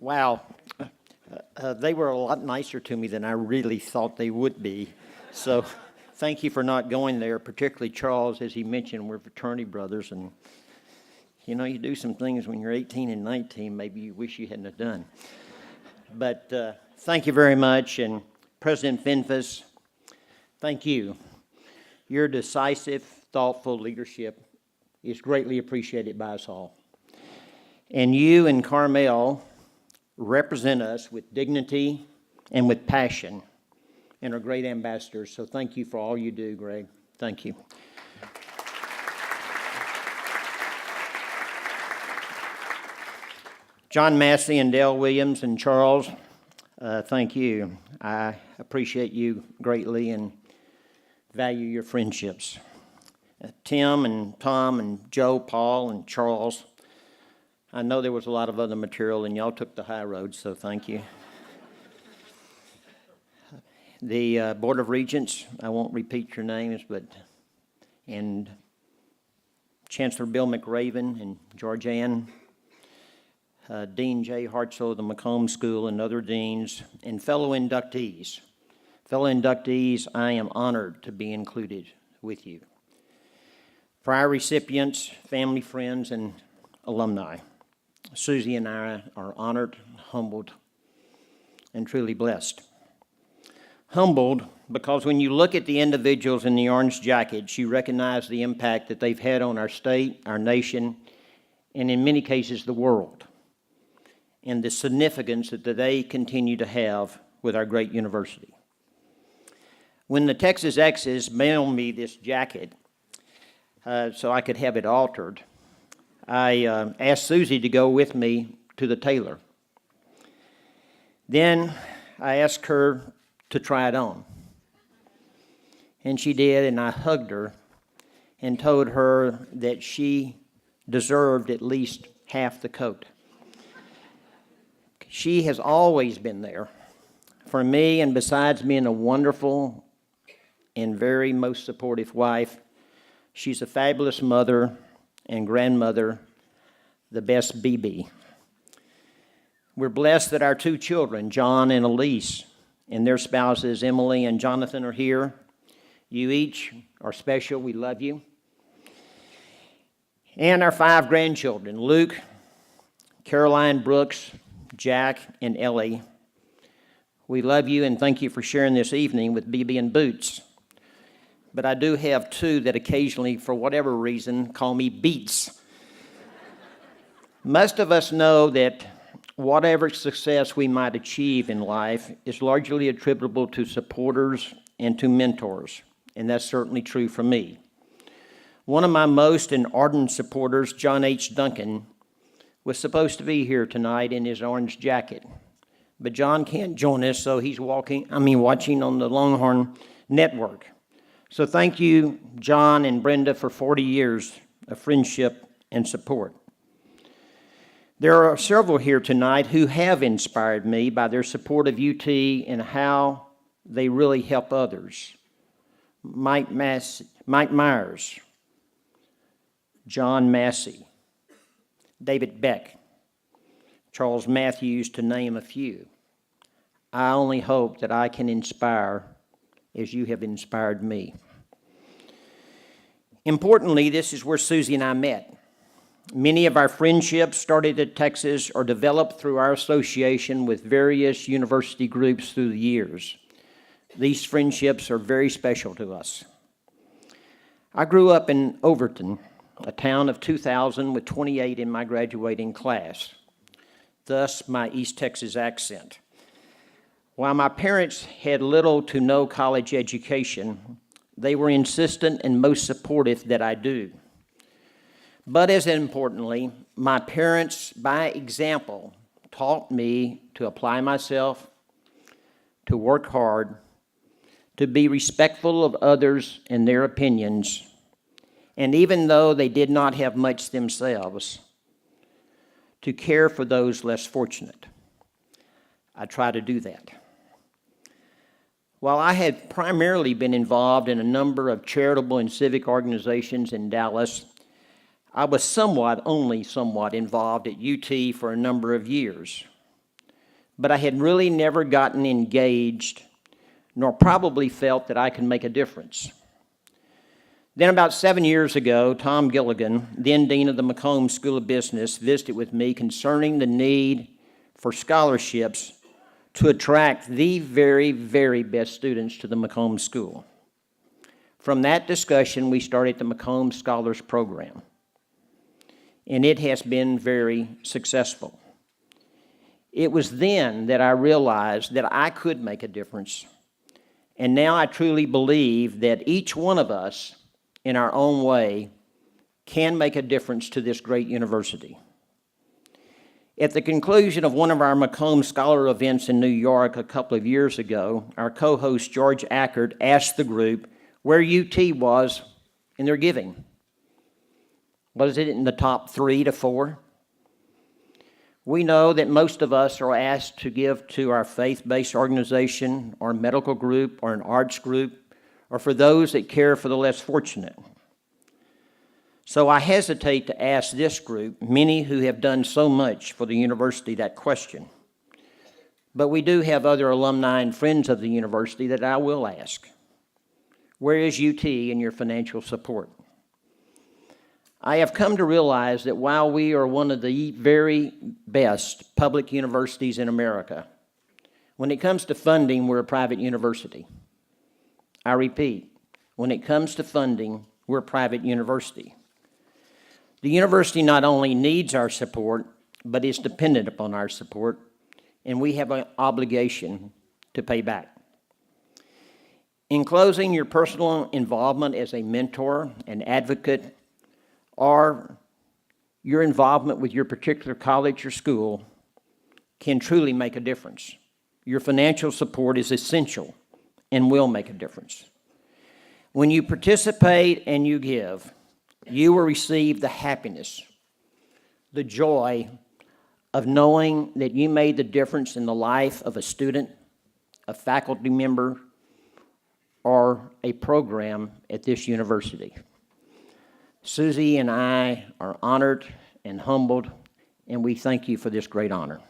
Wow. They were a lot nicer to me than I really thought they would be. So thank you for not going there, particularly Charles. As he mentioned, we're fraternity brothers. And, you know, you do some things when you're 18 and 19 maybe you wish you hadn't have done. But thank you very much. And President Finfus, thank you. Your decisive, thoughtful leadership is greatly appreciated by us all. And you and Carmel represent us with dignity and with passion and are great ambassadors. So thank you for all you do, Greg. Thank you. John Massey and Dale Williams and Charles, thank you. I appreciate you greatly and value your friendships. Tim and Tom and Joe, Paul and Charles, I know there was a lot of other material and y'all took the high road, so thank you. The Board of Regents, I won't repeat your names, and Chancellor Bill McRaven and Georgianne, Dean J. Hartzell of the McCombs School and other deans, and fellow inductees. Fellow inductees, I am honored to be included with you. For our recipients, family, friends, and alumni, Susie and I are honored, humbled, and truly blessed. Humbled because when you look at the individuals in the orange jackets, you recognize the impact that they've had on our state, our nation, and in many cases the world, and the significance that they continue to have with our great university. When the Texas Exes mailed me this jacket so I could have it altered, I asked Susie to go with me to the tailor. Then I asked her to try it on. And she did, and I hugged her and told her that she deserved at least half the coat. She has always been there for me, and besides being a wonderful and very most supportive wife, she's a fabulous mother and grandmother, the best BB. We're blessed that our two children, John and Elise, and their spouses, Emily and Jonathan, are here. You each are special. We love you. And our 5 grandchildren, Luke, Caroline Brooks, Jack, and Ellie. We love you and thank you for sharing this evening with BB and Boots. But I do have 2 that occasionally, for whatever reason, call me Beats. Most of us know that whatever success we might achieve in life is largely attributable to supporters and to mentors, and that's certainly true for me. One of my most and ardent supporters, John H. Duncan, was supposed to be here tonight in his orange jacket, but John can't join us, so he's watching on the Longhorn Network. So thank you, John and Brenda, for 40 years of friendship and support. There are several here tonight who have inspired me by their support of UT and how they really help others. Mike Myers, John Massey, David Beck, Charles Matthews, to name a few. I only hope that I can inspire as you have inspired me. Importantly, this is where Susie and I met. Many of our friendships started at Texas or developed through our association with various university groups through the years. These friendships are very special to us. I grew up in Overton, a town of 2,000 with 28 in my graduating class, thus my East Texas accent. While my parents had little to no college education, they were insistent and most supportive that I do. But as importantly, my parents, by example, taught me to apply myself, to work hard, to be respectful of others and their opinions, and even though they did not have much themselves, to care for those less fortunate. I try to do that. While I had primarily been involved in a number of charitable and civic organizations in Dallas, I was only somewhat involved at UT for a number of years. but I had really never gotten engaged, nor probably felt that I could make a difference. Then about 7 years ago, Tom Gilligan, then Dean of the McCombs School of Business, visited with me concerning the need for scholarships to attract the very, very best students to the McCombs School. From that discussion, we started the McCombs Scholars Program, and it has been very successful. It was then that I realized that I could make a difference, and now I truly believe that each one of us, in our own way, can make a difference to this great university. At the conclusion of one of our McCombs Scholar events in New York a couple of years ago, our co-host George Ackert asked the group where UT was in their giving. Was it in the top 3 to 4? We know that most of us are asked to give to our faith-based organization, or medical group, or an arts group, or for those that care for the less fortunate. So I hesitate to ask this group, many who have done so much for the university, that question. But we do have other alumni and friends of the university that I will ask. Where is UT in your financial support? I have come to realize that while we are one of the very best public universities in America, when it comes to funding, we're a private university. I repeat, when it comes to funding, we're a private university. The university not only needs our support, but is dependent upon our support, and we have an obligation to pay back. In closing, your personal involvement as a mentor, an advocate, or your involvement with your particular college or school can truly make a difference. Your financial support is essential and will make a difference. When you participate and you give, you will receive the happiness, the joy of knowing that you made the difference in the life of a student, a faculty member, or a program at this university. Susie and I are honored and humbled, and we thank you for this great honor.